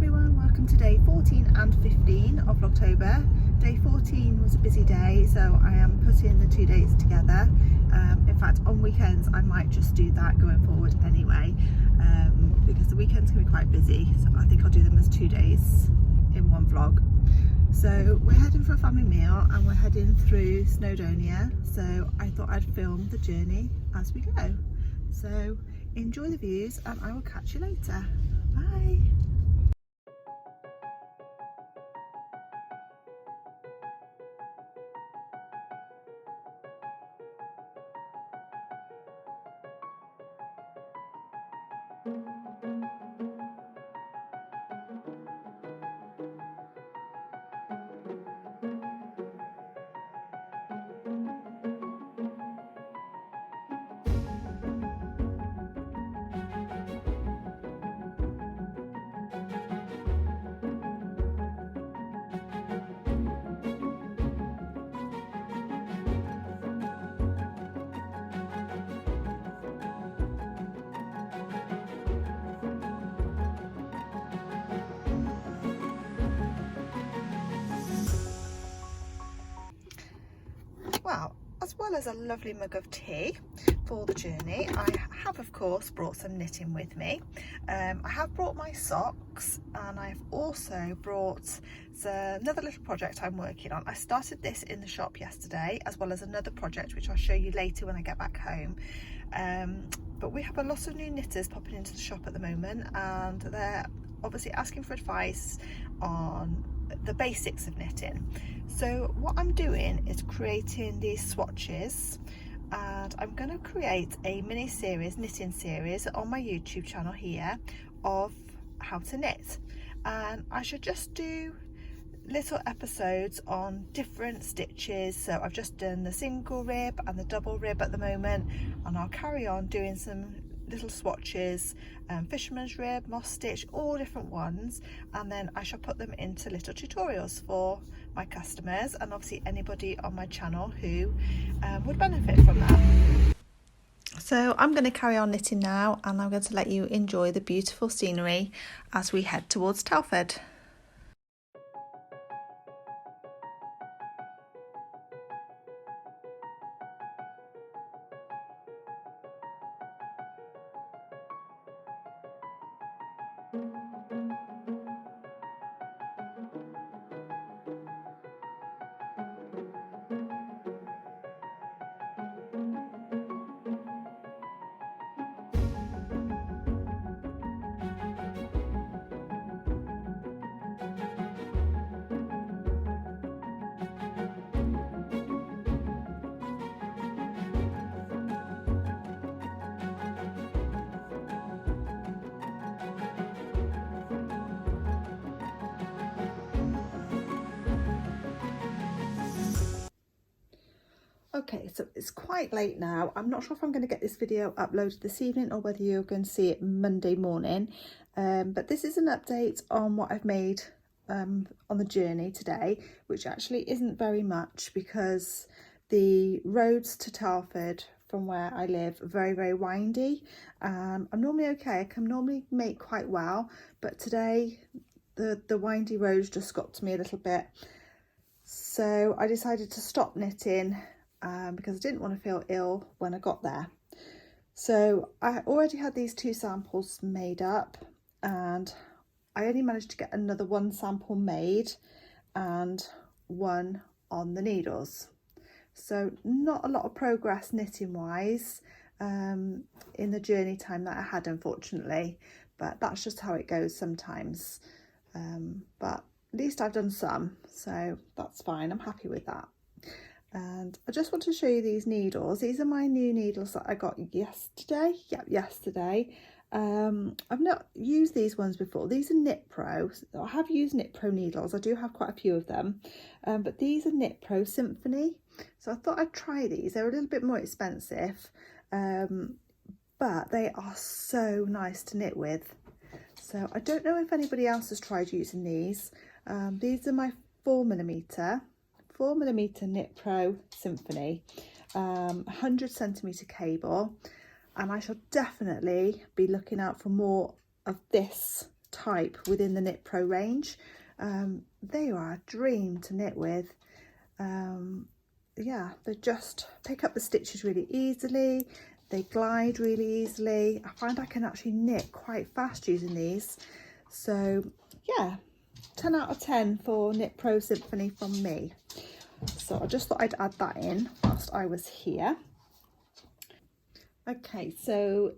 everyone, welcome to day 14 and 15 of Vlogtober. Day 14 was a busy day, so I am putting the 2 days together. In fact, on weekends I might just do that going forward anyway, because the weekends can be quite busy, so I think I'll do them as 2 days in one vlog. So we're heading for a family meal and we're heading through Snowdonia, so I thought I'd film the journey as we go. So enjoy the views and I will catch you later. Bye. Well, as well as a lovely mug of tea for the journey, I have of course brought some knitting with me. I have brought my socks, and I've also brought another little project I'm working on. I started this in the shop yesterday, as well as another project which I'll show you later when I get back home. But we have a lot of new knitters popping into the shop at the moment, and they're obviously asking for advice on the basics of knitting. So what I'm doing is creating these swatches, and I'm going to create a mini series, knitting series on my YouTube channel here of how to knit, and I should just do little episodes on different stitches. So I've just done the single rib and the double rib at the moment, and I'll carry on doing some little swatches, fisherman's rib, moss stitch, all different ones, and then I shall put them into little tutorials for my customers and obviously anybody on my channel who would benefit from that. So I'm going to carry on knitting now, and I'm going to let you enjoy the beautiful scenery as we head towards Telford. Okay, so it's quite late now. I'm not sure if I'm going to get this video uploaded this evening or whether you're going to see it Monday morning. But this is an update on what I've made on the journey today, which actually isn't very much because the roads to Telford from where I live are very, very windy. I'm normally okay. I can normally make quite well, but today the windy roads just got to me a little bit. So I decided to stop knitting because I didn't want to feel ill when I got there. So I already had these 2 samples made up, and I only managed to get another 1 sample made and 1 on the needles. So not a lot of progress knitting wise in the journey time that I had, unfortunately, but that's just how it goes sometimes. But at least I've done some, so that's fine. I'm happy with that. And I just want to show you these needles. These are my new needles that I got yesterday. Yep, yesterday. I've not used these ones before. These are Knit Pro. I have used Knit Pro needles. I do have quite a few of them, but these are Knit Pro Symphony. So I thought I'd try these. They're a little bit more expensive, but they are so nice to knit with. So I don't know if anybody else has tried using these. These are my 4mm Knit Pro Symphony, 100cm cable, and I shall definitely be looking out for more of this type within the Knit Pro range. They are a dream to knit with. Yeah, they just pick up the stitches really easily. They glide really easily. I find I can actually knit quite fast using these. So yeah, 10 out of 10 for Knit Pro Symphony from me. So I just thought I'd add that in whilst I was here. Okay, so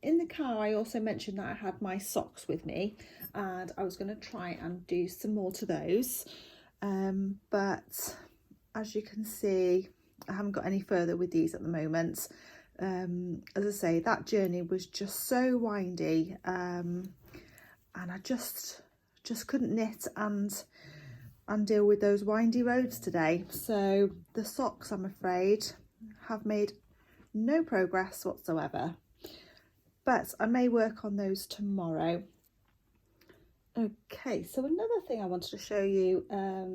in the car I also mentioned that I had my socks with me and I was going to try and do some more to those, but as you can see I haven't got any further with these at the moment. As I say, that journey was just so windy, and I just couldn't knit and deal with those windy roads today. So the socks, I'm afraid, have made no progress whatsoever, but I may work on those tomorrow. Okay, so another thing I wanted to show you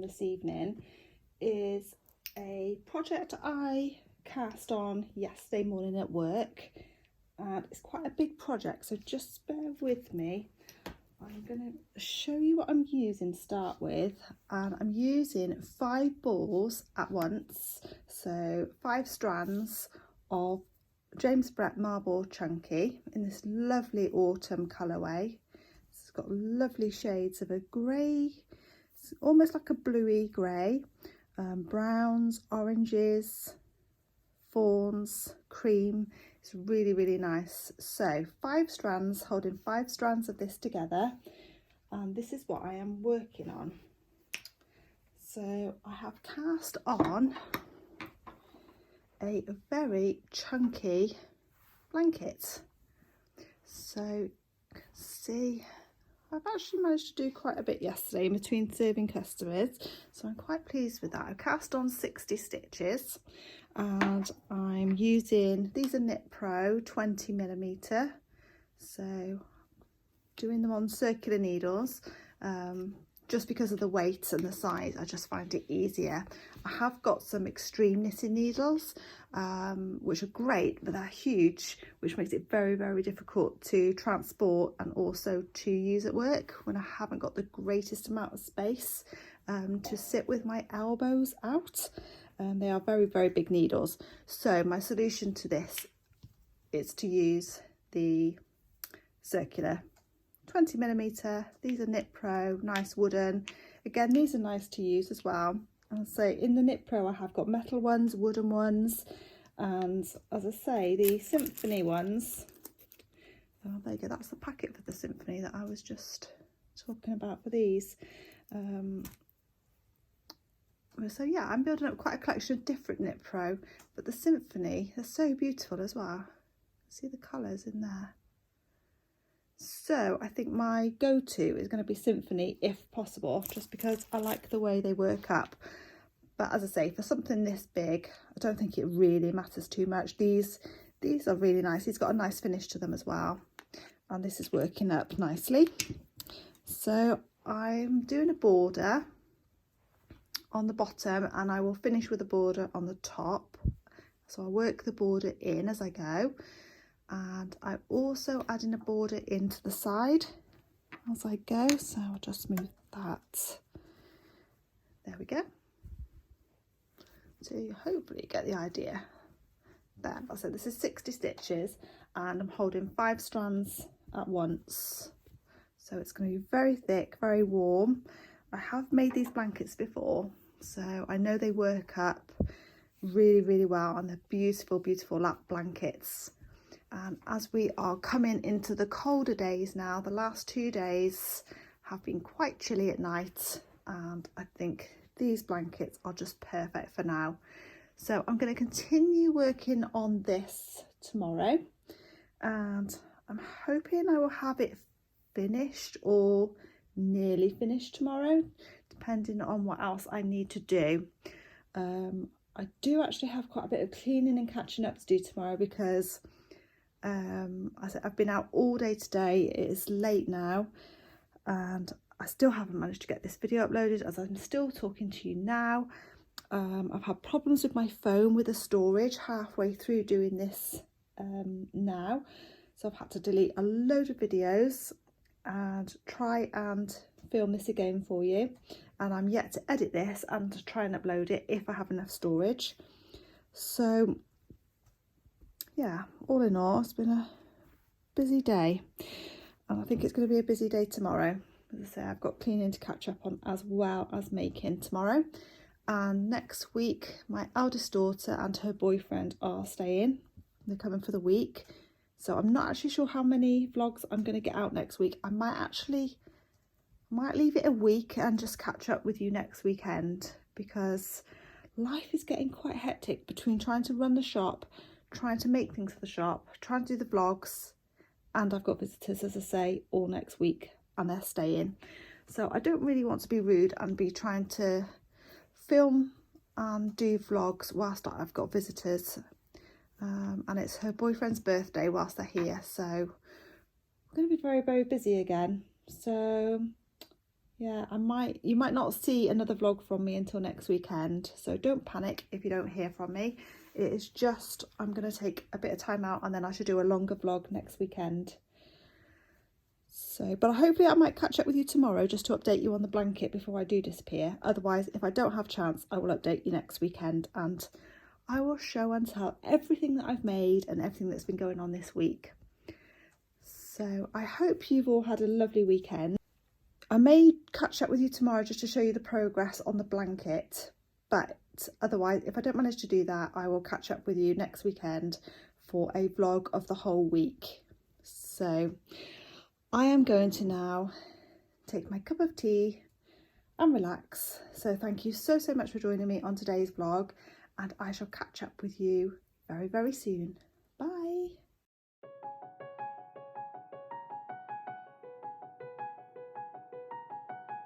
this evening is a project I cast on yesterday morning at work, and it's quite a big project, so just bear with me. I'm going to show you what I'm using to start with, and I'm using 5 balls at once, so 5 strands of James Brett Marble Chunky in this lovely autumn colourway. It's got lovely shades of a grey, almost like a bluey grey, browns, oranges, fawns, cream. It's really, really nice. So 5 strands, holding 5 strands of this together, and this is what I am working on. So I have cast on a very chunky blanket. So you can see I've actually managed to do quite a bit yesterday in between serving customers, so I'm quite pleased with that. I cast on 60 stitches and I'm using, these are Knit Pro 20mm, so doing them on circular needles. Just because of the weight and the size, I just find it easier. I have got some extreme knitting needles, which are great, but they're huge, which makes it very, very difficult to transport and also to use at work when I haven't got the greatest amount of space to sit with my elbows out. They are very, very big needles. So my solution to this is to use the circular 20mm. These are Knit Pro, nice wooden. Again, these are nice to use as well. And so in the Knit Pro I have got metal ones, wooden ones, and as I say, the Symphony ones, oh there you go, that's the packet for the Symphony that I was just talking about for these. So yeah, I'm building up quite a collection of different Knit Pro, but the Symphony, they're so beautiful as well. See the colours in there. So I think my go-to is going to be Symphony if possible, just because I like the way they work up. But as I say, for something this big, I don't think it really matters too much. These are really nice. These got a nice finish to them as well. And this is working up nicely. So I'm doing a border on the bottom and I will finish with a border on the top. So I'll work the border in as I go. And I'm also adding a border into the side as I go, so I'll just move that. There we go. So you hopefully get the idea there. So this is 60 stitches and I'm holding 5 strands at once. So it's going to be very thick, very warm. I have made these blankets before, so I know they work up really, really well, and they're beautiful, beautiful lap blankets. And as we are coming into the colder days now, the last 2 days have been quite chilly at night, and I think these blankets are just perfect for now. So I'm going to continue working on this tomorrow, and I'm hoping I will have it finished or nearly finished tomorrow, depending on what else I need to do. I do actually have quite a bit of cleaning and catching up to do tomorrow because I've been out all day today. It is late now and I still haven't managed to get this video uploaded as I'm still talking to you now. I've had problems with my phone with the storage halfway through doing this now, so I've had to delete a load of videos and try and film this again for you, and I'm yet to edit this and to try and upload it if I have enough storage. So yeah, all in all, it's been a busy day, and I think it's going to be a busy day tomorrow. As I say, I've got cleaning to catch up on as well as making tomorrow. And next week, my eldest daughter and her boyfriend are staying. They're coming for the week. So I'm not actually sure how many vlogs I'm going to get out next week. I might leave it a week and just catch up with you next weekend, because life is getting quite hectic between trying to run the shop, trying to make things for the shop, trying to do the vlogs, and I've got visitors, as I say, all next week, and they're staying. So I don't really want to be rude and be trying to film and do vlogs whilst I've got visitors, and it's her boyfriend's birthday whilst they're here, so I'm going to be very, very busy again. So yeah, you might not see another vlog from me until next weekend, so don't panic if you don't hear from me. It is just, I'm going to take a bit of time out, and then I should do a longer vlog next weekend. So, but hopefully I might catch up with you tomorrow just to update you on the blanket before I do disappear. Otherwise, if I don't have a chance, I will update you next weekend, and I will show and tell everything that I've made and everything that's been going on this week. So I hope you've all had a lovely weekend. I may catch up with you tomorrow just to show you the progress on the blanket, but otherwise, if I don't manage to do that, I will catch up with you next weekend for a vlog of the whole week. So I am going to now take my cup of tea and relax. So thank you so much for joining me on today's vlog, and I shall catch up with you very, very soon.